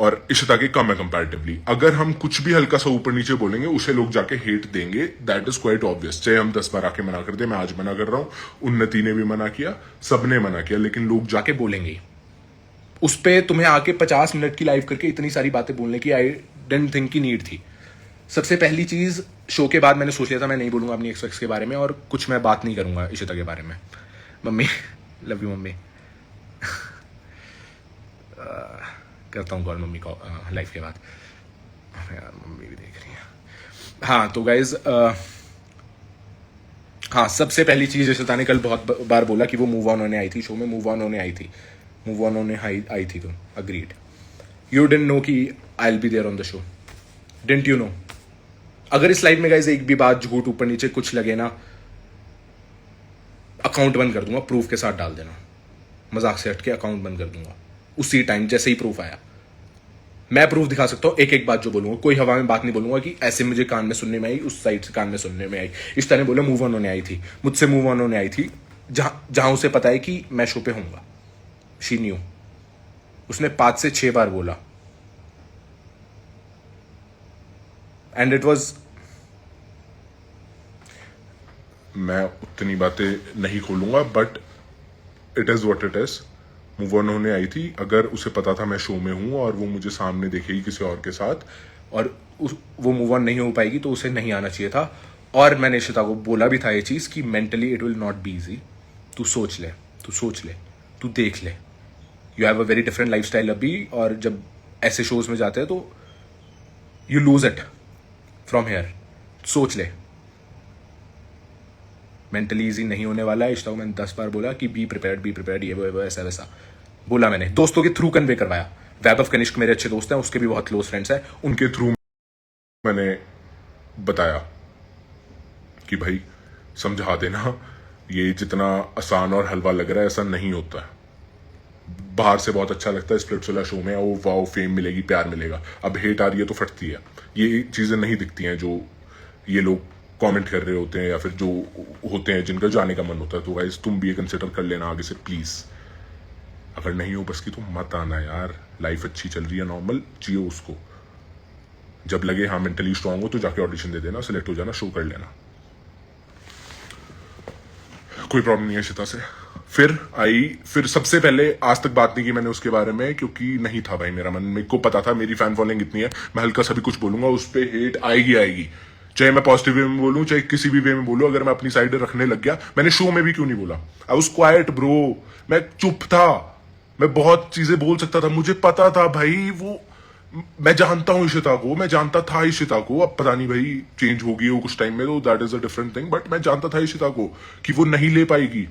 और इशिता के कम है कंपैरेटिवली। अगर हम कुछ भी हल्का सा ऊपर नीचे बोलेंगे उसे लोग जाके हेट देंगे, दैट इज क्वाइट ऑब्वियस। चाहे हम 10 बार आके मना कर दे, मैं आज मना कर रहा हूं, उन्नति ने भी मना किया, सबने मना किया, लेकिन लोग जाके बोलेंगे। उस पे तुम्हें आके 50 मिनट की लाइव करके इतनी सारी बातें बोलने की आई डेंट थिंक की नीड थी। सबसे पहली चीज, शो के बाद मैंने सोच लिया था मैं नहीं बोलूंगा अपनी एक्स के बारे में और कुछ मैं बात नहीं करूंगा इशिता के बारे में। Mummy love you mummy. करता हूँ कॉल मम्मी को लाइफ के बाद। यार मम्मी भी देख रही है। हाँ तो गाइज, हाँ सबसे पहली चीज इशिता ने कल बहुत बार बोला कि वो मूव ऑन होने आई थी, शो में मूव ऑन होने आई थी, मूव ऑन होने आई थी। तो अग्रीड। यू डिडंट नो कि I will be there on the show, didn't you know? अगर इस लाइफ में गाइज एक भी बात झूठ ऊपर नीचे कुछ लगे ना, अकाउंट बंद कर दूंगा, प्रूफ के साथ डाल देना। मजाक से हट के अकाउंट बंद कर दूंगा उसी टाइम जैसे ही प्रूफ आया। मैं प्रूफ दिखा सकता हूं, एक एक बात जो बोलूंगा, कोई हवा में बात नहीं बोलूंगा कि ऐसे मुझे कान में सुनने में आई, उस साइड से कान में सुनने में आई। इस तरह बोला मूव ऑन होने आई थी, मुझसे मूव ऑन होने आई थी, जहां उसे पता है कि मैं शो पे होऊंगा। She knew. उसने 5 से 6 बार बोला एंड इट वॉज। मैं उतनी बातें नहीं खोलूंगा, but it is what it is. Move on होने आई थी। अगर उसे पता था मैं शो में हूं और वो मुझे सामने देखेगी किसी और के साथ और वो मूव ऑन नहीं हो पाएगी तो उसे नहीं आना चाहिए था। और मैंने इशिता को बोला भी था ये चीज कि mentally it will not be easy. तू सोच ले, तू सोच ले, तू देख ले। You have a very different life style अभी, और जब ऐसे शोज में जाते हैं तो you lose it from here. सोच ले, मेंटली इजी नहीं होने वाला है। इशिता को मैंने 10 बार बोला कि बी प्रिपेयर्ड, ये वो ऐसा वैसा बोला। मैंने दोस्तों के थ्रू कन्वे करवाया। वैभव कनिष्क मेरे अच्छे दोस्त हैं, उसके भी बहुत क्लोज फ्रेंड्स हैं, उनके थ्रू मैंने बताया कि भाई समझा देना, ये जितना आसान और हलवा लग रहा है ऐसा नहीं होता है। बाहर से बहुत अच्छा लगता है स्प्लिट्सविला शो में, वो वाओ फेम मिलेगी, प्यार मिलेगा। अब हेट आ रही है तो फटती है। ये चीजें नहीं दिखती हैं जो ये लोग कमेंट कर रहे होते हैं या फिर जो होते हैं जिनका जाने का मन होता है। तो गाइस तुम भी ये कंसिडर कर लेना आगे से प्लीज। अगर नहीं हो बस की तो मत आना यार। लाइफ अच्छी चल रही है, नॉर्मल जियो उसको। जब लगे हाँ मेंटली स्ट्रांग हो तो जाके ऑडिशन दे देना, सिलेक्ट हो जाना, शो कर लेना, कोई प्रॉब्लम नहीं है इशिता से। फिर सबसे पहले आज तक बात नहीं की मैंने उसके बारे में, क्योंकि नहीं था भाई मेरा मन। मेरे को पता था मेरी फैन फॉलोइंग इतनी है, मैं हल्का सा भी कुछ बोलूंगा उस पर हेट आएगी। चाहे मैं पॉजिटिव वे में बोलूं चाहे किसी भी वे में बोलूं, अगर मैं अपनी साइड रखने लग गया। मैंने शो में भी क्यों नहीं बोला, आई वाज क्वाइट ब्रो। मैं चुप था, मैं बहुत चीजें बोल सकता था, मुझे पता था भाई। वो मैं जानता हूं इशिता को, मैं जानता था इशिता को। अब पता नहीं भाई चेंज होगी वो कुछ टाइम में, तो that is a different thing, but मैं जानता था इशिता को कि वो नहीं ले पाएगी।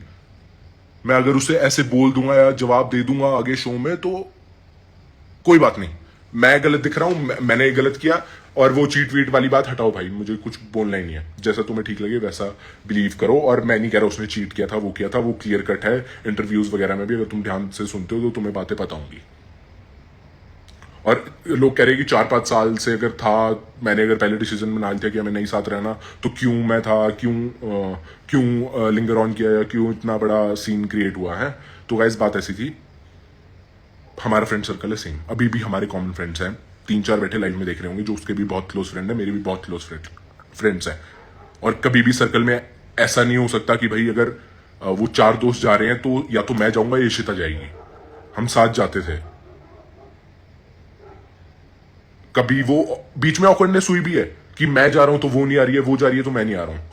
मैं अगर उसे ऐसे बोल दूंगा या जवाब दे दूंगा आगे शो में तो कोई बात नहीं। मैं गलत दिख रहा हूं, मैंने गलत किया, और वो चीट वीट वाली बात हटाओ भाई, मुझे कुछ बोलना ही नहीं है। जैसा तुम्हें ठीक लगे वैसा बिलीव करो। और मैं नहीं कह रहा उसने चीट किया था, वो किया था, वो क्लियर कट है। इंटरव्यूज वगैरह में भी अगर तुम ध्यान से सुनते हो तो तुम्हें बातें पता होंगी। और लोग कह रहे हैं कि 4-5 साल से अगर था, मैंने अगर पहले डिसीजन बना लिया कि हमें नहीं साथ रहना, तो क्यों मैं था, क्यों लिंगर ऑन किया, या क्यों इतना बड़ा सीन क्रिएट हुआ है। तो गाइस बात ऐसी थी, हमारा फ्रेंड सर्कल है सेम, अभी भी हमारे कॉमन फ्रेंड्स हैं। 3-4 बैठे लाइव में देख रहे होंगे जो उसके भी बहुत क्लोज फ्रेंड है, मेरे भी बहुत क्लोज फ्रेंड्स हैं। और कभी भी सर्कल में ऐसा नहीं हो सकता कि भाई अगर वो 4 दोस्त जा रहे हैं तो या तो मैं जाऊंगा या इशिता जाएगी। हम साथ जाते थे। कभी वो बीच में ऑकवर्डनेस हुई भी है कि मैं जा रहा हूं तो वो नहीं आ रही है, वो जा रही है तो मैं नहीं आ रहा हूं।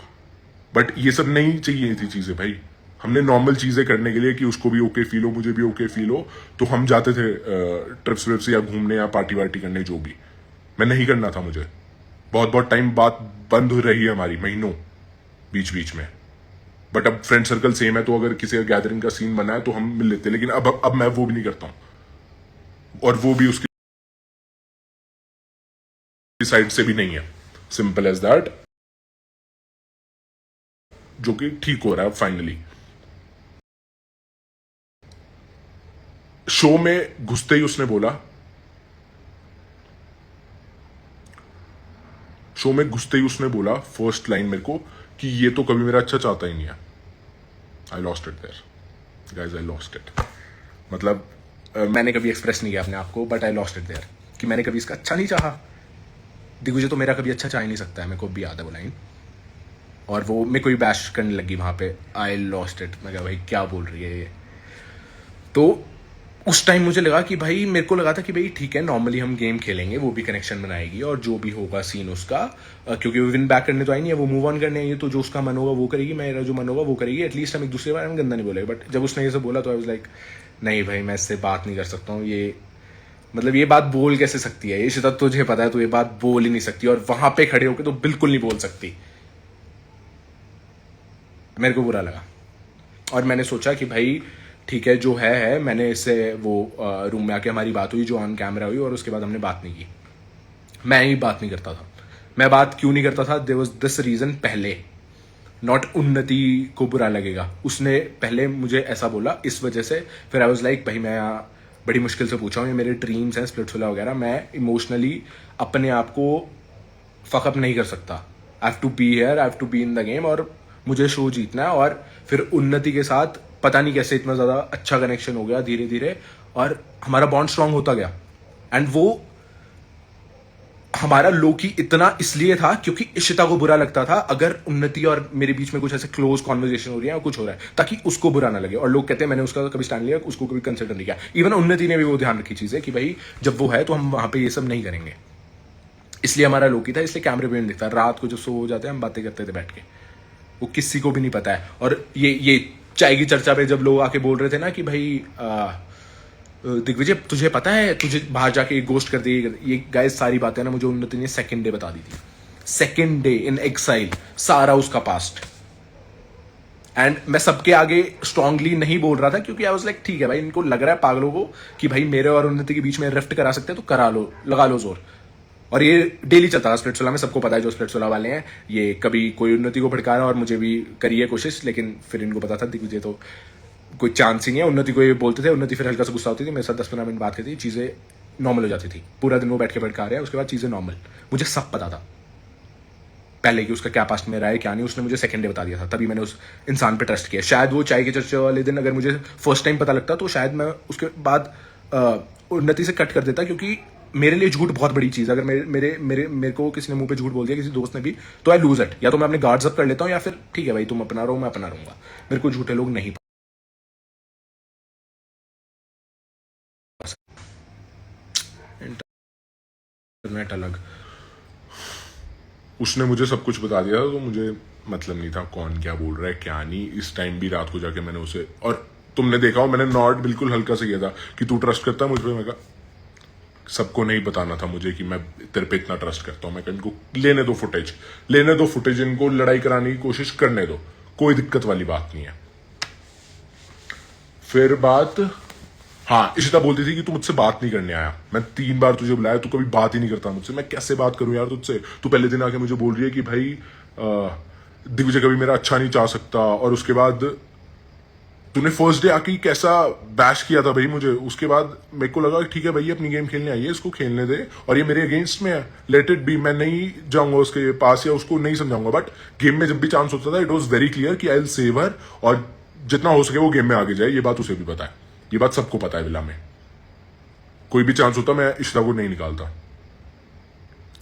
बट ये सब नहीं चाहिए थी चीजें भाई। हमने नॉर्मल चीजें करने के लिए कि उसको भी ओके फील हो, मुझे भी ओके फील हो, तो हम जाते थे ट्रिप्स विप्स या घूमने या पार्टी वार्टी करने, जो भी। मैं नहीं करना था मुझे। बहुत बहुत टाइम बात बंद हो रही है हमारी, महीनों बीच बीच में। बट अब फ्रेंड सर्कल सेम है, तो अगर किसी गैदरिंग का सीन बना है तो हम मिल लेते हैं। लेकिन अब मैं वो भी नहीं करता हूं, और वो भी उसकी साइड से भी नहीं है। Simple as that. जो कि ठीक हो रहा है फाइनली। शो में घुसते ही उसने बोला, फर्स्ट लाइन मेरे को, कि ये तो कभी मेरा अच्छा चाहता ही नहीं है। I lost it there guys, I lost it. मतलब मैंने कभी एक्सप्रेस नहीं किया अपने आप को, but I lost it there. कि मैंने कभी इसका अच्छा नहीं चाहा। दिग्विजय तो मेरा कभी अच्छा चाह ही नहीं सकता है, मेरे को भी याद है वो लाइन। और वो मेरे को ही बैश करने लगी वहाँ पे, आई लॉस्ट इट। मैं कहा भाई क्या बोल रही है ये। तो उस टाइम मुझे लगा कि भाई, मेरे को लगा था कि भाई ठीक है, नॉर्मली हम गेम खेलेंगे, वो भी कनेक्शन बनाएगी और जो भी होगा सीन उसका, क्योंकि वो विन बैक करने तो आई नहीं है, वो मूव ऑन करने आई है, तो जो उसका मन होगा वो करेगी, मेरा जो मन होगा वो करेगी। एटलीस्ट हम एक दूसरे बारे में गंदा नहीं बोलेंगे। बट जब उसने ये सब बोला तो आई वाज लाइक नहीं भाई, मैं इससे बात नहीं कर सकता हूँ। ये मतलब ये बात बोल कैसे सकती है ये शिता, तुझे पता है तो ये बात बोल ही नहीं सकती, और वहां पे खड़े होकर तो बिल्कुल नहीं बोल सकती। मेरे को बुरा लगा और मैंने सोचा कि भाई ठीक है, जो है मैंने इससे वो रूम में आके हमारी बात हुई जो ऑन कैमरा हुई, और उसके बाद हमने बात नहीं की। मैं ही बात नहीं करता था। मैं बात क्यों नहीं करता था, देयर वाज दिस रीजन। पहले नॉट उन्नति को बुरा लगेगा, उसने पहले मुझे ऐसा बोला इस वजह से। फिर आई वाज लाइक भाई मैं बड़ी मुश्किल से पूछा हूँ, ये मेरे ड्रीम्स हैं स्प्लिट्सविला वगैरह, मैं इमोशनली अपने आप को फकअप नहीं कर सकता। I have to be here, I have to be in the game, और मुझे शो जीतना है। और फिर उन्नति के साथ पता नहीं कैसे इतना ज़्यादा अच्छा कनेक्शन हो गया धीरे धीरे, और हमारा बॉन्ड स्ट्रांग होता गया। एंड वो हमारा लोकी इतना इसलिए था क्योंकि इशिता को बुरा लगता था अगर उन्नति और मेरे बीच में कुछ ऐसे क्लोज कॉन्वर्जेशन हो रही है या कुछ हो रहा है, ताकि उसको बुरा ना लगे। और लोग कहते हैं मैंने उसका कभी स्टैंड लिया, उसको कभी कंसिडर नहीं किया। इवन उन्नति ने भी वो ध्यान रखी चीज़ है कि भाई जब वो है तो हम वहां पे ये सब नहीं करेंगे। इसलिए हमारा लोकी था, इसलिए कैमरे पे नहीं दिखता। रात को जब सो जाते हैं हम बातें करते थे बैठ के, वो किसी को भी नहीं पता है। और ये चाय की चर्चा पे जब लोग आके बोल रहे थे ना कि भाई दिग्विजय तुझे पता है तुझे बाहर जाके गोस्ट कर दी, ये गाइस सारी बातें ना मुझे उन्नति ने सेकंड डे बता दी थी। सेकंड डे इन एक्साइल, सारा उसका पास्ट। एंड मैं सबके आगे स्ट्रांगली नहीं बोल रहा था क्योंकि आई वाज लाइक ठीक है भाई, इनको लग रहा है पागलों को कि भाई मेरे और उन्नति के बीच में रिफ्ट करा सकते हैं तो करा लो, लगा लो जोर। और ये डेली चलता था स्प्लिट्सविला में, सबको पता है जो स्प्लिट्सविला वाले हैं। ये कभी कोई उन्नति को भड़का रहा और मुझे भी करी है कोशिश, लेकिन फिर इनको पता था दिग्विजय तो कोई चांस ही नहीं है। उन्नति को ये बोलते थे, उन्नति फिर हल्का सा गुस्सा होती थी, मेरे साथ 10-15 मिनट बात करती थी, चीज़ें नॉर्मल हो जाती थी। पूरा दिन वो बैठ के भड़का रहा है, उसके बाद चीज़ें नॉर्मल। मुझे सब पता था पहले कि उसका क्या पास्ट में रहा है क्या नहीं, उसने मुझे सेकंड डे बता दिया था, तभी मैंने उस इंसान पे ट्रस्ट किया। शायद वो चाय के चर्चे वाले दिन अगर मुझे फर्स्ट टाइम पता लगता तो शायद मैं उसके बाद उन्नति से कट कर देता, क्योंकि मेरे लिए झूठ बहुत बड़ी चीज़ है। अगर मेरे को किसी ने मुंह पे झूठ बोल दिया, किसी दोस्त ने भी, तो आई लूज इट। या तो मैं अपने गार्ड्स अप कर लेता हूँ, या फिर ठीक है भाई तुम अपना रहो मैं अपना रहूंगा। मेरे को झूठे लोग नहीं। इंटरनेट अलग, उसने मुझे सब कुछ बता दिया था, तो मुझे मतलब नहीं था कौन क्या बोल रहा है क्या नहीं। इस टाइम भी रात को जाके मैंने उसे, और तुमने देखा हो मैंने नॉट बिल्कुल हल्का से किया था कि तू ट्रस्ट करता है मुझ पर। मैं कहा सबको नहीं बताना था मुझे कि मैं तेरे पे इतना ट्रस्ट करता हूँ। मैं कहा इनको लेने दो फुटेज, लेने दो फुटेज, इनको लड़ाई कराने की कोशिश करने दो, कोई दिक्कत वाली बात नहीं है। फिर बात, हाँ, इशिता बोलती थी कि तू मुझसे बात नहीं करने आया, मैं 3 बार तुझे बुलाया, तू कभी बात ही नहीं करता मुझसे, मैं कैसे बात करूं यार तुझसे। तू पहले दिन आके मुझे बोल रही है कि भाई दिग्विजय कभी मेरा अच्छा नहीं चाह सकता, और उसके बाद तूने फर्स्ट डे आके कैसा बैश किया था भाई मुझे। उसके बाद मेरे को लगा ठीक है भाई ये अपनी गेम खेलने आई है, इसको खेलने दे, और ये मेरे अगेंस्ट में है, लेट इट बी। मैं नहीं जाऊंगा उसके पास या उसको नहीं समझाऊंगा, बट गेम में जब भी चांस होता था इट वॉज वेरी क्लियर कि आई विल सेव हर, और जितना हो सके वो गेम में आगे जाए। ये बात उसे भी पता है, ये बात सबको पता है विला में। कोई भी चांस होता मैं इशिता को नहीं निकालता।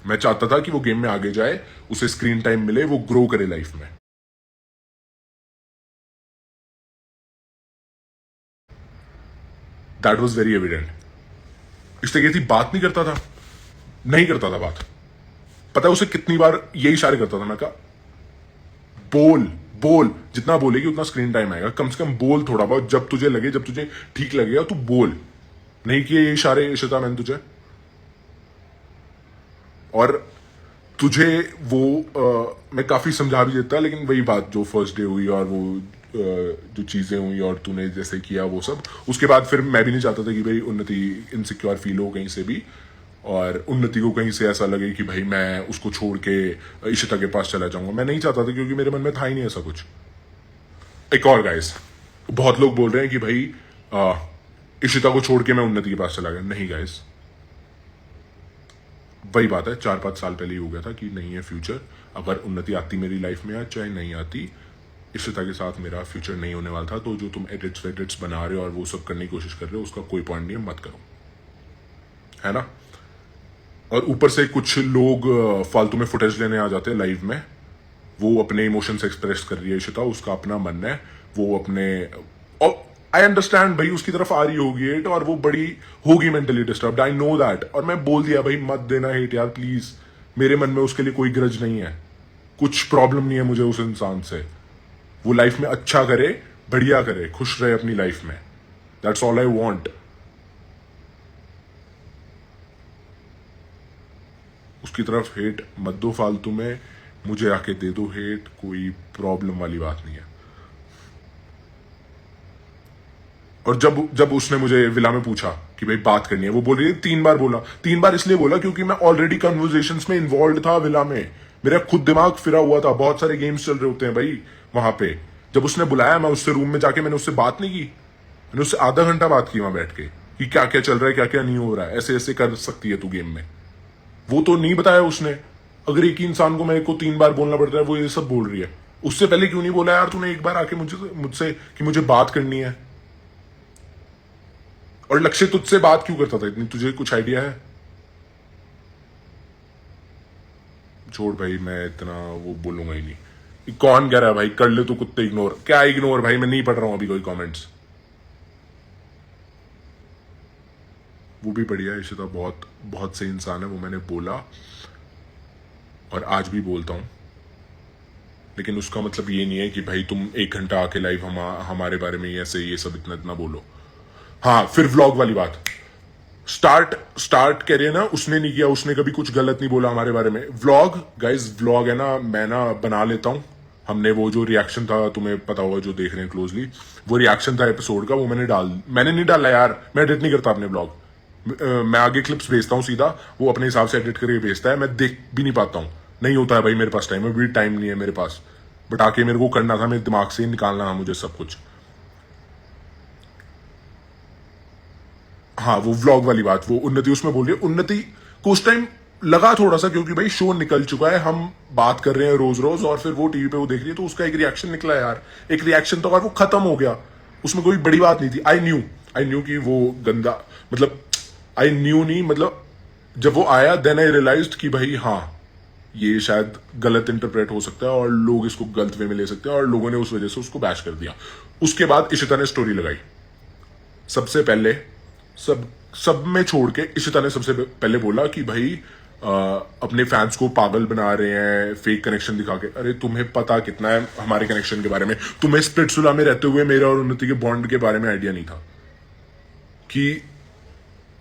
मैं चाहता था कि वो गेम में आगे जाए, उसे स्क्रीन टाइम मिले, वो ग्रो करे लाइफ में। That was very evident. Ishita कहती बात नहीं करता था, नहीं करता था बात। पता है उसे कितनी बार यही इशारे करता था, मैं कहा बोल बोल, जितना बोलेगी उतना स्क्रीन टाइम आएगा, कम से कम बोल थोड़ा बहुत, जब तुझे लगे, जब तुझे ठीक लगेगा तू बोल। नहीं किए ये इशारे इशिता मैंने तुझे, और तुझे वो मैं काफी समझा भी देता, लेकिन वही बात जो फर्स्ट डे हुई और वो जो चीजें हुई और तूने जैसे किया वो सब, उसके बाद फिर मैं भी नहीं चाहता था कि भाई उन्नति इनसिक्योर फील हो कहीं से भी, और उन्नति को कहीं से ऐसा लगे कि भाई मैं उसको छोड़ के इशिता के पास चला जाऊंगा। मैं नहीं चाहता था, क्योंकि मेरे मन में था ही नहीं ऐसा कुछ। एक और गाइस, बहुत लोग बोल रहे हैं कि भाई इशिता को छोड़ के मैं उन्नति के पास चला गया। नहीं गाइस, वही बात है 4-5 साल पहले ही हो गया था कि नहीं है फ्यूचर। अगर उन्नति आती मेरी लाइफ में, या चाहे नहीं आती, इशिता के साथ मेरा फ्यूचर नहीं होने वाला था। तो जो तुम एडिट्स बना रहे हो और वो सब करने की कोशिश कर रहे हो, उसका कोई पॉइंट नहीं है, मत करो, है ना। और ऊपर से कुछ लोग फालतू में फुटेज लेने आ जाते हैं लाइव में। वो अपने इमोशंस एक्सप्रेस कर रही है इशिता, उसका अपना मन है, वो अपने, और आई अंडरस्टैंड भाई उसकी तरफ आ रही होगी हेट, और वो बड़ी होगी mentally disturbed, I know that. और मैं बोल दिया भाई मत देना हेट यार प्लीज, मेरे मन में उसके लिए कोई ग्रज नहीं है, कुछ प्रॉब्लम नहीं है मुझे उस इंसान से। वो लाइफ में अच्छा करे, बढ़िया करे, खुश रहे अपनी लाइफ में, दैट्स ऑल आई वॉन्ट। उसकी तरफ हेट मत दो फालतू में, मुझे आके दे दो हेट, कोई प्रॉब्लम वाली बात नहीं है। और जब जब उसने मुझे विला में पूछा कि भाई बात करनी है, वो बोल रही है 3 बार बोला, 3 बार इसलिए बोला क्योंकि मैं ऑलरेडी कन्वर्सेशंस में इन्वॉल्व था विला में, मेरा खुद दिमाग फिरा हुआ था, बहुत सारे गेम्स चल रहे होते हैं भाई वहां पे। जब उसने बुलाया मैं उससे रूम में जाके मैंने उससे बात नहीं की, मैंने उससे आधा घंटा बात की वहां बैठ के कि क्या क्या चल रहा है, क्या क्या नहीं हो रहा है, ऐसे ऐसे कर सकती है तू गेम में। वो तो नहीं बताया उसने। अगर एक ही इंसान को मेरे को 3 बार बोलना पड़ रहा है, वो ये सब बोल रही है, उससे पहले क्यों नहीं बोला यार तूने एक बार आके मुझसे कि मुझे बात करनी है। और लक्ष्य तुझसे बात क्यों करता था इतनी, तुझे कुछ आइडिया है? छोड़ भाई, मैं इतना वो बोलूंगा ही नहीं। कौन कह रहा है भाई कर ले तू कुत्ते इग्नोर, क्या इग्नोर भाई, मैं नहीं पढ़ रहा हूं अभी कोई कमेंट्स। वो भी बढ़िया है इशिता, बहुत बहुत सही इंसान है, वो मैंने बोला और आज भी बोलता हूं। लेकिन उसका मतलब ये नहीं है कि भाई तुम 1 घंटा आके लाइव हमारे बारे में ऐसे ये सब इतना इतना बोलो। हाँ, फिर व्लॉग वाली बात, स्टार्ट स्टार्ट करिए ना, उसने नहीं किया, उसने कभी कुछ गलत नहीं बोला हमारे बारे में। व्लॉग गाइज, व्लॉग है ना, मैं ना बना लेता हूं। हमने वो जो रिएक्शन था, तुम्हें पता होगा जो देख रहे हैं क्लोजली, वो रिएक्शन था एपिसोड का, वो मैंने नहीं डाला यार, मैं एडिट नहीं करता अपने ब्लॉग। मैं आगे क्लिप्स भेजता हूँ सीधा, वो अपने हिसाब से एडिट करके भेजता है, मैं देख भी नहीं पाता हूँ, नहीं होता है भाई मेरे पास टाइम, अभी टाइम नहीं है मेरे पास। बट आके मेरे को करना था, मेरे दिमाग से निकालना था मुझे सब कुछ। हाँ, वो व्लॉग वाली बात, वो उन्नति उसमें बोल रही है, उन्नति को उस टाइम लगा थोड़ा सा, क्योंकि भाई शो निकल चुका है, हम बात कर रहे हैं रोज रोज, और फिर वो टीवी पे वो देख रही है, तो उसका एक रिएक्शन निकला यार, एक रिएक्शन तो, और वो खत्म हो गया, उसमें कोई बड़ी बात नहीं थी। आई न्यू कि वो गंदा, मतलब आई न्यू नहीं, मतलब जब वो आया देन आई रियलाइज्ड कि भाई हाँ, ये शायद गलत इंटरप्रेट हो सकता है और लोग इसको गलत वे में ले सकते हैं, और लोगों ने उस वजह से उसको बैश कर दिया। उसके बाद इशिता ने स्टोरी लगाई सबसे पहले, सब सब में छोड़ के इशिता ने सबसे पहले बोला कि भाई अपने फैंस को पागल बना रहे हैं फेक कनेक्शन दिखा के। अरे तुम्हें पता कितना है हमारे कनेक्शन के बारे में? तुम्हें स्प्लिट्सविला में रहते हुए मेरे और उन्नति के बॉन्ड के बारे में आइडिया नहीं था कि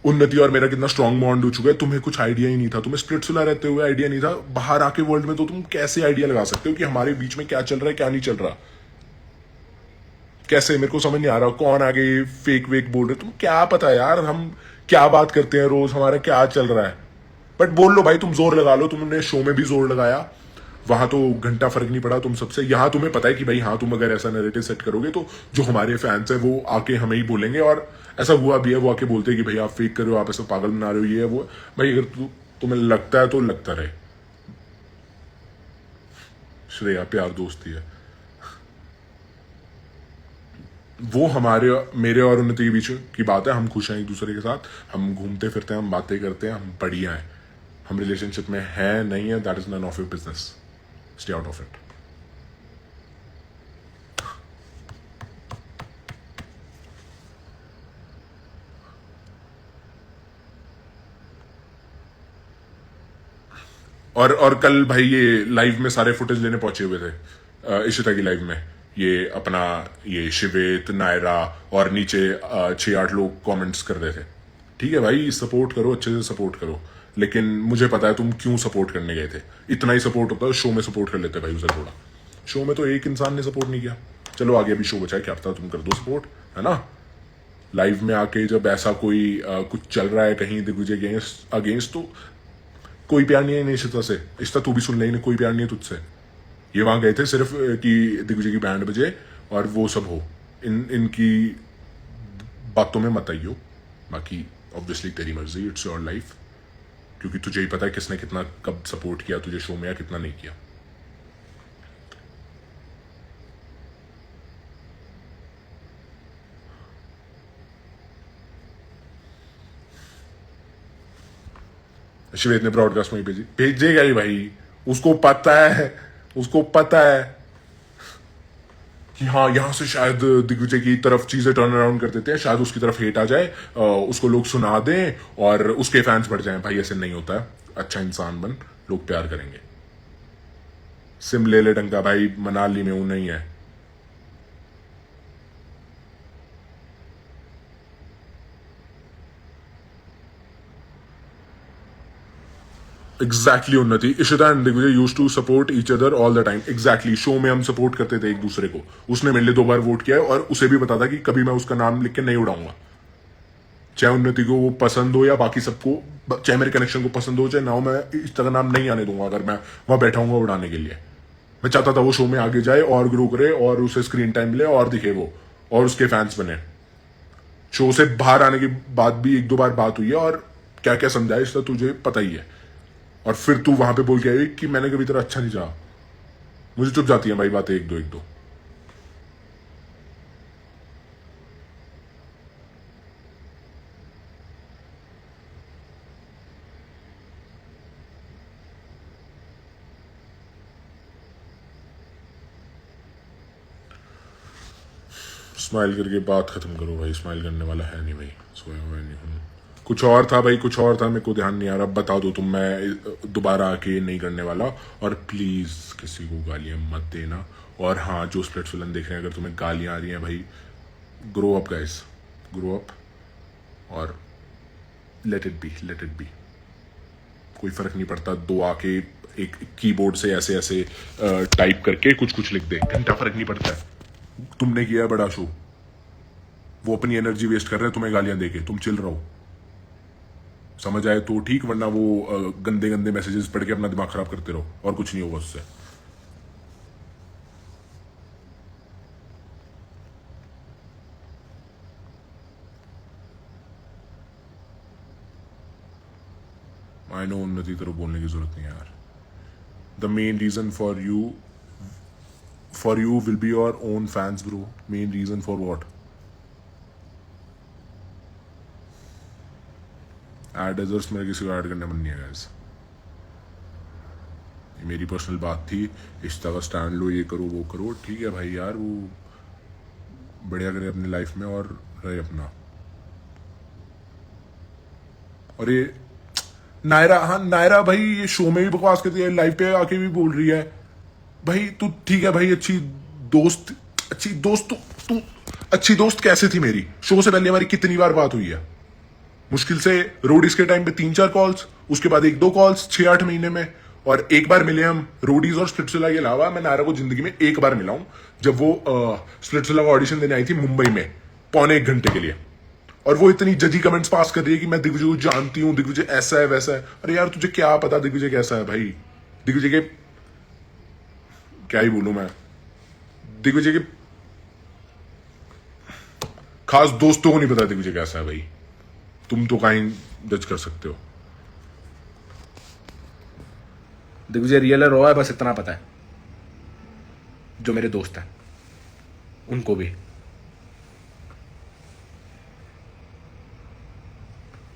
उन्नति और मेरा कितना स्ट्रॉन्ग बॉन्ड हो चुका है? तुम्हें कुछ आइडिया ही नहीं था, तुम्हें स्प्लिट्सविला रहते हुए आइडिया नहीं था, बाहर आके वर्ल्ड में तो तुम कैसे आइडिया लगा सकते हो कि हमारे बीच में क्या चल रहा है क्या नहीं चल रहा? कैसे, मेरे को समझ नहीं आ रहा, कौन आगे फेक वेक बोल रहे? तुम क्या पता यार हम क्या बात करते हैं रोज, हमारा क्या चल रहा है? बट बोल लो भाई, तुम जोर लगा लो, तुमने शो में भी जोर लगाया, वहां तो घंटा फर्क नहीं पड़ा तुम सबसे। यहां तुम्हें पता है कि भाई हाँ, तुम अगर ऐसा नैरेटिव सेट करोगे तो जो हमारे फैंस है वो आके हमें ही बोलेंगे, और ऐसा हुआ भी है, वो आके बोलते हैं कि भाई आप फेक कर रहे हो, आप ऐसा पागल बना रहे हो, ये है वो। भाई अगर तुम्हें लगता है तो लगता रहे, श्रेया प्यार दोस्ती है, वो हमारे मेरे और उन्नति के बीच की बात है। हम खुश हैं एक दूसरे के साथ, हम घूमते फिरते हैं, हम बातें करते हैं, हम बढ़िया हैं, हम रिलेशनशिप में है नहीं है, that is none of your business, stay out of it. और कल भाई ये लाइव में सारे फुटेज लेने पहुंचे हुए थे इशिता की लाइव में, ये अपना ये शिवेत नायरा और नीचे 6-8 लोग कमेंट्स कर रहे थे। ठीक है भाई, सपोर्ट करो, अच्छे से सपोर्ट करो, लेकिन मुझे पता है तुम क्यों सपोर्ट करने गए थे। इतना ही सपोर्ट होता है शो में, सपोर्ट कर लेते भाई उसे थोड़ा। शो में तो एक इंसान ने सपोर्ट नहीं किया, चलो आगे अभी शो बचा है, क्या पता तुम कर दो सपोर्ट, है ना? लाइव में आके जब ऐसा कोई कुछ चल रहा है कहीं दिग्विजय अगेंस्ट, तो कोई प्यार नहीं है इशिता से। इशिता तू भी सुन ले, कोई प्यार नहीं है तुझसे। ये वहां गए थे सिर्फ कि दिग्विजय की बैंड बजे और वो सब हो, इनकी बातों में मत आइयो। बाकी ऑब्वियसली तेरी मर्जी, इट्स योर लाइफ, क्योंकि तुझे ही पता है किसने कितना कब सपोर्ट किया तुझे शो में या कितना नहीं किया। श्वेत ने ब्रॉडकास्ट में भेजी, भेजेगा ही भाई, उसको पता है कि हाँ यहां से शायद दिग्विजय की तरफ चीजें टर्न अराउंड कर देते हैं, शायद उसकी तरफ हेट आ जाए, उसको लोग सुना दें और उसके फैंस बढ़ जाएं। भाई ऐसे नहीं होता है, अच्छा इंसान बन, लोग प्यार करेंगे। सिम ले ले डंका भाई, मनाली में हूं नहीं है। Exactly Unnati, Ishita and Digvijay used to support each other all the time. Exactly, show में हम सपोर्ट करते थे एक दूसरे को। उसने मेरे लिए 2 बार वोट किया है और उसे भी पता था कि कभी मैं उसका नाम लिख के नहीं उड़ाऊंगा, चाहे उन्नति को वो पसंद हो या बाकी सबको, चाहे मेरे कनेक्शन को पसंद हो चाहे ना हो, मैं इस तरह नाम नहीं आने दूंगा अगर मैं वहां बैठा हूँ उड़ाने के लिए। मैं चाहता था वो शो में आगे जाए और ग्रो करे और उसे स्क्रीन टाइम मिले और दिखे वो और उसके फैंस बने। शो से बाहर आने के बाद भी 1-2 बार बात हुई है और क्या क्या समझाया इसका तुझे पता ही है, और फिर तू वहां पे बोल के आई कि मैंने कभी तेरा अच्छा नहीं चाहा। मुझे चुप जाती है भाई बातें एक दो। स्माइल करके बात खत्म करो भाई, स्माइल करने वाला है नहीं भाई, सोया हुआ नहीं हूँ। कुछ और था भाई, कुछ और था, मेरे को ध्यान नहीं आ रहा, बता दो तुम, मैं दोबारा आके नहीं करने वाला। और प्लीज किसी को गालियां मत देना। और हाँ, जो स्प्लिट्स विलन देख रहे हैं, अगर तुम्हें गालियां आ रही हैं भाई, grow up guys, grow up और लेट इट बी। कोई फर्क नहीं पड़ता, 2 आके एक कीबोर्ड से ऐसे ऐसे टाइप करके कुछ लिख दे, घंटा फर्क नहीं पड़ता है। तुमने किया है बड़ा शो, वो अपनी एनर्जी वेस्ट कर रहे हैं तुम्हें गालियां देके, तुम चिल रहो। समझ आए तो ठीक, वरना वो गंदे गंदे मैसेजेस पढ़ के अपना दिमाग खराब करते रहो और कुछ नहीं होगा उससे। आई नो उन्नति, तरह बोलने की जरूरत नहीं है यार। The main reason for you will be your own fans bro. Main reason for what? एड एजर्स मेरा किसी को ऐड करने मन नहीं है गाइस। ये मेरी पर्सनल बात थी, इस तरह स्टैंड लो, ये करो वो करो, ठीक है भाई यार, वो बढ़िया करे अपनी लाइफ में और रहे अपना। और ये नायरा, हाँ नायरा भाई, ये शो में भी बकवास करती है, लाइव पे आके भी बोल रही है भाई, तू ठीक है भाई, अच्छी दोस्त तू अच्छी दोस्त कैसे थी मेरी? शो से पहले हमारी कितनी बार बात हुई है? मुश्किल से रोडीज के टाइम पे 3-4 कॉल्स, उसके बाद 1-2 कॉल्स 6-8 महीने में, और एक बार मिले हम रोडीज और स्प्लिट्सविला के अलावा। मैं नायरा को जिंदगी में एक बार मिला हूं, जब वो स्प्लिट्सविला का ऑडिशन देने आई थी मुंबई में, पौने 1 घंटे के लिए। और वो इतनी जजी कमेंट्स पास कर रही है कि मैं दिग्विजय को जानती हूँ, दिग्विजय ऐसा है वैसा है। अरे यार तुझे क्या पता दिग्विजय कैसा है भाई? दिग्विजय के क्या ही बोलूं मैं, दिग्विजय के खास दोस्तों को नहीं पता दिग्विजय कैसा है भाई। तुम तो कहीं जज कर सकते हो। दिग्विजय रियल है, रो है, बस इतना पता है। जो मेरे दोस्त हैं उनको भी।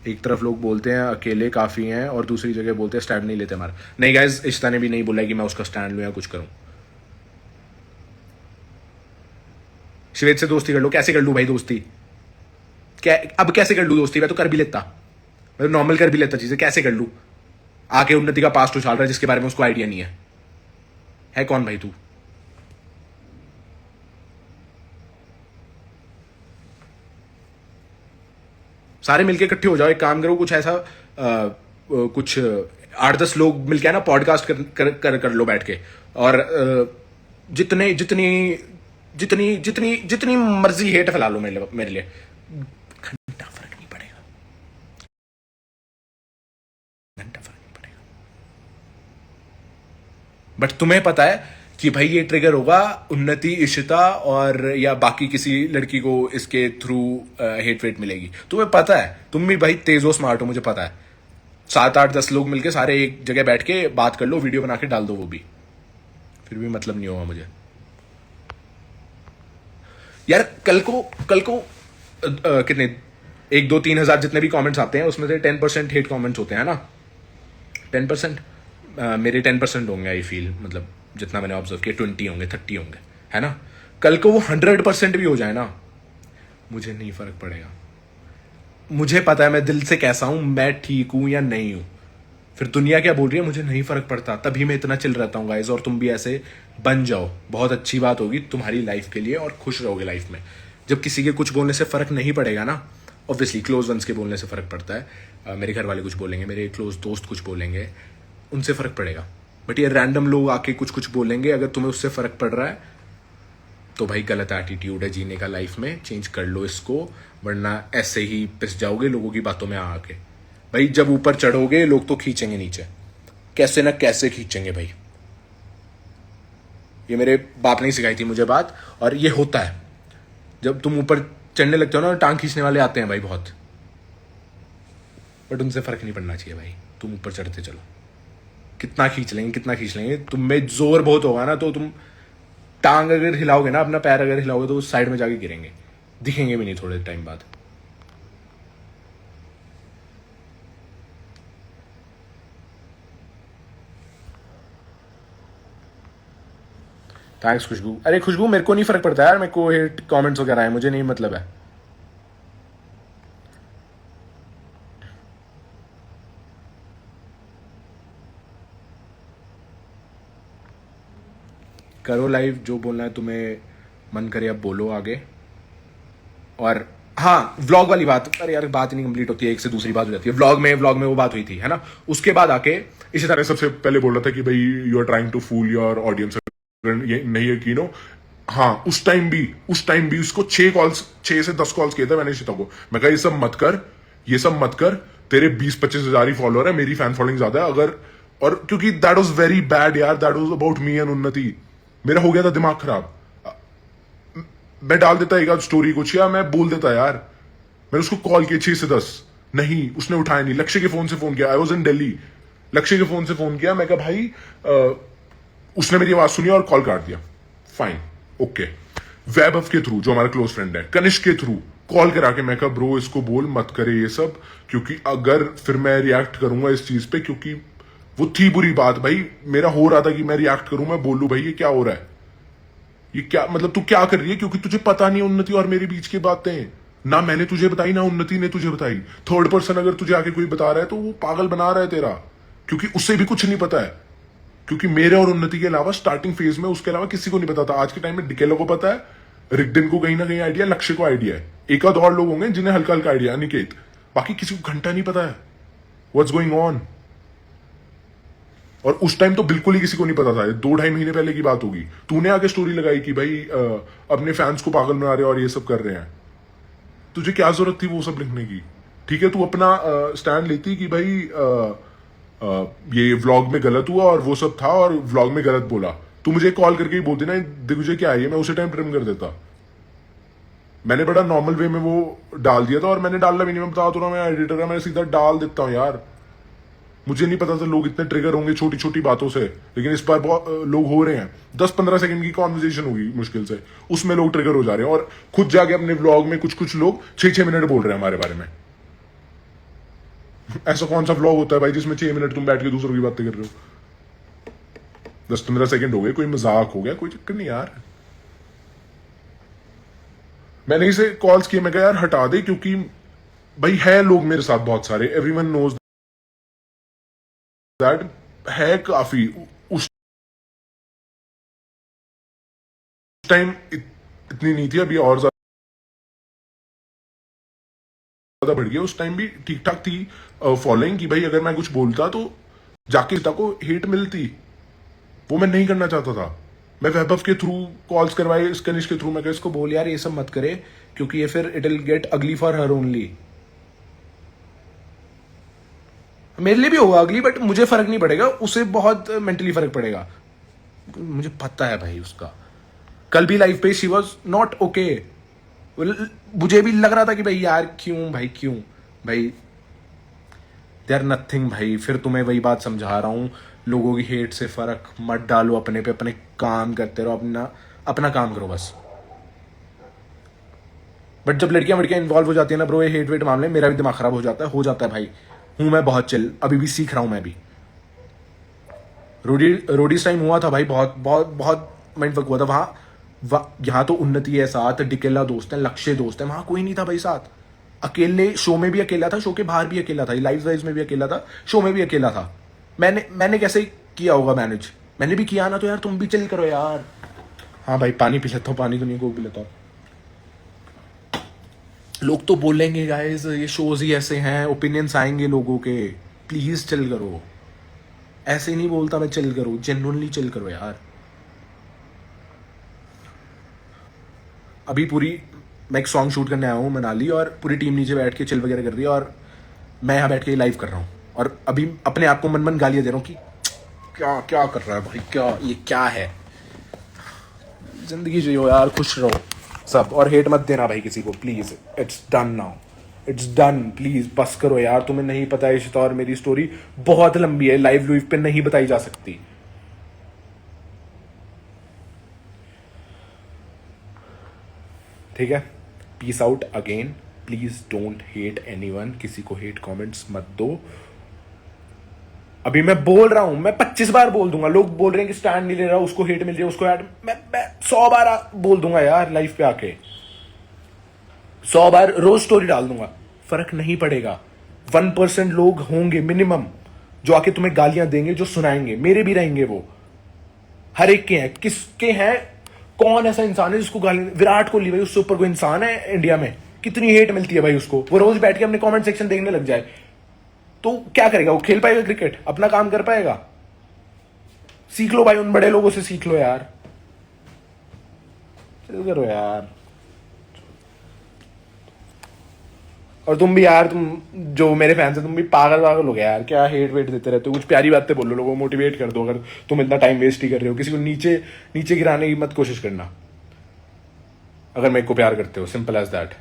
एक तरफ लोग बोलते हैं अकेले काफी हैं और दूसरी जगह बोलते हैं स्टैंड नहीं लेते हमारा। नहीं गाइस, इश्ता ने भी नहीं बोला कि मैं उसका स्टैंड लूं या कुछ करूं। श्वेत से दोस्ती कर लो। कैसे कर लूं भाई दोस्ती? क्या अब कैसे कर लूं दोस्ती? मैं तो कर भी लेता, मैं तो नॉर्मल कर भी लेता चीजें। कैसे कर लूं? आके उन्नति का पास्ट उछाल रहा है जिसके बारे में उसको आइडिया नहीं है कौन भाई तू? सारे मिलके इकट्ठे हो जाओ, एक काम करो, कुछ ऐसा कुछ 8-10 लोग मिलके ना पॉडकास्ट कर लो बैठ के, और जितनी जितनी जितनी जितनी जितनी मर्जी हेट फैला लो मेरे लिए, घंटा फर्क नहीं पड़ेगा, घंटा फर्क नहीं पड़ेगा। बट तुम्हें पता है कि भाई ये ट्रिगर होगा उन्नति, इशिता और या बाकी किसी लड़की को इसके थ्रू हेट वेट मिलेगी। तुम्हें पता है, तुम भी भाई तेज हो, स्मार्ट हो, मुझे पता है। 7-8-10 लोग मिलके सारे एक जगह बैठ के बात कर लो, वीडियो बना के डाल दो, वो भी फिर भी मतलब नहीं होगा मुझे यार। कल को कितने 1-2-3 हज़ार जितने भी कमेंट्स आते हैं उसमें से 10% हेट कमेंट्स होते हैं ना। 10%, मेरे 10% होंगे आई फील, मतलब जितना मैंने ऑब्जर्व किया 20 होंगे, 30 होंगे, है ना। कल को वो 100% भी हो जाए ना, मुझे नहीं फर्क पड़ेगा। मुझे पता है मैं दिल से कैसा हूं, मैं ठीक हूं या नहीं हूं। फिर दुनिया क्या बोल रही है मुझे नहीं फर्क पड़ता, तभी मैं इतना चिल रहता हूँ गाइस। और तुम भी ऐसे बन जाओ, बहुत अच्छी बात होगी तुम्हारी लाइफ के लिए और खुश रहोगे लाइफ में। जब किसी के कुछ बोलने से फर्क नहीं पड़ेगा ना, ऑब्वियसली क्लोज वंस के बोलने से फर्क पड़ता है, मेरे घर वाले कुछ बोलेंगे, मेरे क्लोज दोस्त कुछ बोलेंगे, उनसे फर्क पड़ेगा। बट ये रैंडम लोग आके कुछ कुछ बोलेंगे, अगर तुम्हें उससे फर्क पड़ रहा है तो भाई गलत एटीट्यूड है जीने का लाइफ में, चेंज कर लो इसको, वरना ऐसे ही पिस जाओगे लोगों की बातों में आके। भाई जब ऊपर चढ़ोगे लोग तो खींचेंगे नीचे, कैसे ना कैसे खींचेंगे भाई। ये मेरे बाप ने सिखाई थी मुझे बात, और ये होता है जब तुम ऊपर चढ़ने लगते हो ना, टांग खींचने वाले आते हैं भाई बहुत, बट उनसे फर्क नहीं पड़ना चाहिए भाई। तुम ऊपर चढ़ते चलो, कितना खींच लेंगे कितना खींच लेंगे, तुम में जोर बहुत होगा ना, तो तुम टांग अगर हिलाओगे ना, अपना पैर अगर हिलाओगे तो उस साइड में जाके गिरेंगे, दिखेंगे भी नहीं थोड़े टाइम बाद। थैंक्स खुशबू। अरे खुशबू मेरे को नहीं फर्क पड़ता यार, मेरे को हेट कमेंट्स वगैरह है, मुझे नहीं मतलब है। करो लाइव, जो बोलना है तुम्हें मन करे अब बोलो आगे। और हाँ, व्लॉग वाली बात, अरे यार बात ही नहीं कंप्लीट होती है, एक से दूसरी बात हो जाती है। व्लॉग में वो बात हुई थी, है ना। उसके बाद आके इसी तरह सबसे पहले बोल रहा था कि भाई you are trying to fool your audience, ये नहीं यकीन हो। हाँ, उस टाइम भी उसको 6 से 10 कॉल्स किए थे मैंने इशिता को। मैं कहा ये सब मत कर, तेरे 20-25 हजार ही फॉलोअर है, मेरी फैन फॉलोइंग ज्यादा है। अगर और क्योंकि दैट वाज वेरी बैड यार, that was about me and उन्नति। मेरा हो गया था दिमाग खराब। मैं डाल देता एक आध स्टोरी कुछ, या मैं बोल देता यार। मैंने उसको कॉल किया 6 से 10, नहीं उसने उठाया नहीं। लक्ष्य के फोन से फोन किया, आई वॉज इन दिल्ली, लक्ष्य के फोन से फोन किया। मैं कहा भाई उसने मेरी आवाज सुनी और कॉल काट दिया, फाइन ओके। वैभव के थ्रू, जो हमारा क्लोज फ्रेंड है, कनिष्क के थ्रू कॉल करा के मैं कहा ब्रो इसको बोल मत करे ये सब, क्योंकि अगर फिर मैं रिएक्ट करूंगा इस चीज पे, क्योंकि वो थी बुरी बात भाई। मेरा हो रहा था कि मैं रिएक्ट करूं, मैं बोलूं भाई ये क्या हो रहा है, ये क्या मतलब तू क्या कर रही है, क्योंकि तुझे पता नहीं उन्नति और मेरे बीच की बातें, ना मैंने तुझे बताई ना उन्नति ने तुझे बताई। थर्ड पर्सन अगर तुझे आके कोई बता रहा है तो वो पागल बना रहा है तेरा, क्योंकि उसे भी कुछ नहीं पता है। क्योंकि मेरे और उन्नति के अलावा स्टार्टिंग फेज में उसके अलावा किसी को नहीं पता था। आज के टाइम में डिकेलो को पता है, रिगडिन को कहीं ना कहीं आइडिया, लक्ष्य को आइडिया है, एक आध और लोग होंगे जिन्हें हल्का हल्का आइडिया, निकेत, बाकी किसी को घंटा नहीं पता है व्हाट्स गोइंग ऑन। और उस टाइम तो बिल्कुल ही किसी को नहीं पता था, 2-2.5 महीने पहले की बात होगी। तूने आके स्टोरी लगाई कि भाई अपने फैंस को पागल बना रहे और ये सब कर रहे हैं। तुझे क्या जरूरत थी वो सब लिखने की? ठीक है, तू अपना स्टैंड लेती कि भाई ये व्लॉग में गलत हुआ और वो सब था और व्लॉग में गलत बोला, तू मुझे कॉल करके ही बोलती ना दिग्विजय क्या है ये, मैं उसे टाइम ट्रिम कर देता। मैंने बड़ा नॉर्मल वे में वो डाल दिया था, और मैंने डालना भी नहीं, मैं बता तो रहा, मैं एडिटर है, मैं सीधा डाल देता हूँ यार। मुझे नहीं पता था लोग इतने ट्रिगर होंगे छोटी छोटी बातों से, लेकिन इस बार बहुत लोग हो रहे हैं। 10-15 सेकंड की कॉन्वर्सेशन होगी मुश्किल से, उसमें लोग ट्रिगर हो जा रहे हैं, और खुद जाके अपने व्लॉग में कुछ लोग 6-6 मिनट बोल रहे हैं हमारे बारे में। ऐसा कौन सा व्लॉग होता है भाई जिसमें 6 मिनट तुम बैठ के दूसरों की बातें कर रहे हो? 10-15 सेकंड हो गए, कोई मजाक हो गया, कोई चक्कर नहीं यार। मैंने इसे कॉल्स किए, मैं कहा यार हटा दे, क्योंकि भाई है लोग मेरे साथ बहुत सारे, एवरीवन नोज दैट, है काफी। उस टाइम इतनी नहीं थी, अभी और ज्यादा बढ़ गया। उस टाइम भी ठीक ठाक थी फॉलोइंग, कि भाई अगर मैं कुछ बोलता तो जाके सीता को हेट मिलती, वो मैं नहीं करना चाहता था। मैं वैभव के थ्रू कॉल्स करवाए, इस कनिष्क के थ्रू, मैं इसको बोल यार ये सब मत करे, क्योंकि ये फिर इट विल गेट अगली फॉर हर ओनली। मेरे लिए भी होगा अगली, बट मुझे फर्क नहीं पड़ेगा, उसे बहुत मेंटली फर्क पड़ेगा, मुझे पता है भाई उसका। कल भी लाइफ पे शी वॉज नॉट ओके, मुझे भी लग रहा था कि भाई यार क्यों भाई दे आर नथिंग भाई। फिर तुम्हें वही बात समझा रहा हूं, लोगों की हेट से फर्क मत डालो अपने पे, अपने काम करते रहो, अपना काम करो बस। बट जब लड़कियां इन्वॉल्व हो जाती है ना ब्रो, ये हेट वेट मामले, मेरा भी दिमाग खराब हो जाता है भाई। हूं मैं बहुत चिल, अभी भी सीख रहा हूं मैं भी। रोडीज टाइम हुआ था भाई, बहुत बहुत बहुत माइंडफक हुआ था वहां। यहाँ तो उन्नति है साथ, डिकेला दोस्त है, लक्ष्य दोस्त है, वहां कोई नहीं था भाई साथ। अकेले शो में भी अकेला था, शो के बाहर भी अकेला था, लाइव वाइज में भी अकेला था, शो में भी अकेला था। मैंने कैसे किया होगा मैनेज? मैंने भी किया ना, तो यार तुम भी चिल करो यार। हाँ भाई पानी पी लेता हूँ, पानी तो नहीं कोक पी लेता हूँ। लोग तो बोलेंगे गाइस ये शोज ही ऐसे हैं, ओपिनियंस आएंगे लोगों के, प्लीज चिल करो। ऐसे नहीं बोलता मैं चिल करो, जेन्युइनली चिल करो यार। अभी पूरी मैं एक सॉन्ग शूट करने आया हूँ मनाली, और पूरी टीम नीचे बैठ के चिल वगैरह कर रही है, और मैं यहाँ बैठ के लाइव कर रहा हूँ, और अभी अपने आप को मन मन गालियां दे रहा हूँ कि क्या क्या कर रहा है भाई, क्या ये क्या है। जिंदगी जियो यार, खुश रहो सब, और हेट मत देना भाई किसी को please. It's done now, it's done, please बस करो यार। तुम्हें नहीं पता है इशिता और मेरी स्टोरी बहुत लंबी है, लाइव लूइव पे नहीं बताई जा सकती। ठीक है, peace out again, please don't hate anyone, किसी को हेट कमेंट्स मत दो। अभी मैं बोल रहा हूं, मैं 25 बार बोल दूंगा, लोग बोल रहे हैं कि स्टैंड नहीं ले रहा, उसको हेट मिल रही है, उसको हेट, मैं 100 बार बोल दूंगा यार लाइव पे आके, 100 बार रोज स्टोरी डाल दूंगा, फर्क नहीं पड़ेगा। 1% लोग होंगे मिनिमम जो आके तुम्हें गालियां देंगे, जो सुनाएंगे, मेरे भी रहेंगे वो, हर एक के हैं। किसके हैं? कौन ऐसा इंसान है जिसको गाली? विराट कोहली भाई, उससे ऊपर कोई इंसान है इंडिया में? कितनी हेट मिलती है भाई उसको, वो रोज बैठ के अपने कमेंट सेक्शन देखने लग जाए तो क्या करेगा? वो खेल पाएगा क्रिकेट? अपना काम कर पाएगा? सीख लो भाई, उन बड़े लोगों से सीख लो यार, चल करो यार। और तुम भी यार, तुम जो मेरे फैंस हैं, तुम भी पागल पागल हो गए यार, क्या हेट वेट देते रहते हो? कुछ प्यारी बातें बोलो, लोगों को मोटिवेट कर दो। अगर तुम इतना टाइम वेस्ट ही कर रहे हो, किसी को नीचे नीचे गिराने की मत कोशिश करना, अगर मेरे को प्यार करते हो। Simple as that.